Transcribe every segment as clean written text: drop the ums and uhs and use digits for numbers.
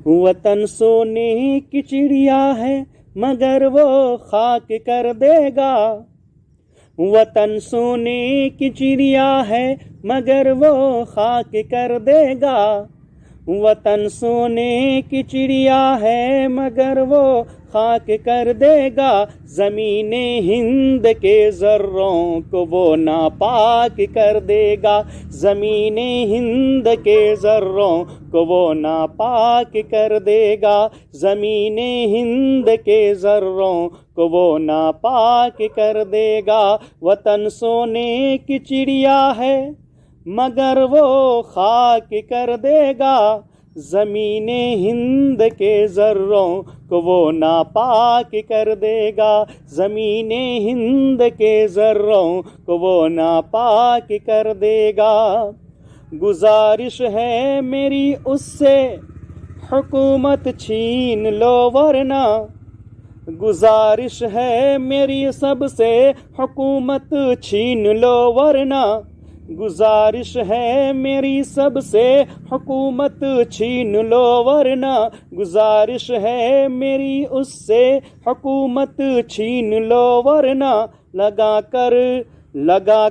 वतन सोने की चिड़िया है मगर वो खाक कर देगा। वतन सोने की चिड़िया है मगर वो खाक कर देगा। वतन सोने की चिड़िया है मगर वो खाक कर देगा। ज़मीने हिंद के ज़र्रों को वो नापाक कर देगा। ज़मीने हिंद के ज़र्रों को वो नापाक कर देगा। ज़मीने हिंद के ज़र्रों को वो नापाक कर देगा। वतन सोने की चिड़िया है मगर वो खाक कर देगा। ज़मीने हिंद के ज़र्रों को वो नापाक कर देगा। ज़मीने हिंद के ज़र्रों को वो नापाक कर देगा। गुजारिश है मेरी उससे हुकूमत छीन लो वरना। गुजारिश है मेरी सबसे हुकूमत छीन लो वरना। गुजारिश है मेरी सबसे हुकूमत छीन लो वरना। गुजारिश है मेरी उससे हुकूमत छीन लो वरना। लगा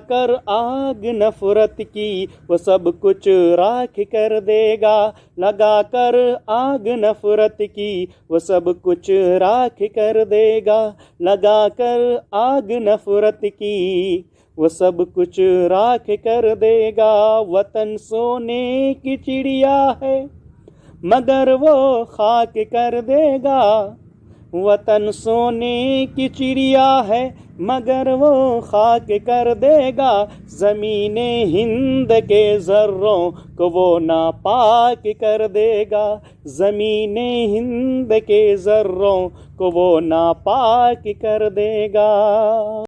कर आग नफरत की वो सब कुछ राख कर देगा। लगा कर आग नफरत की वो सब कुछ राख कर देगा। लगा कर आग नफरत की वो सब कुछ राख कर देगा। वतन सोने की चिड़िया है मगर वो खाक कर देगा। वतन सोने की चिड़िया है मगर वो खाक कर देगा। ज़मीने हिंद के ज़र्रों को वो नापाक कर देगा। ज़मीने हिंद के ज़र्रों को वो नापाक कर देगा।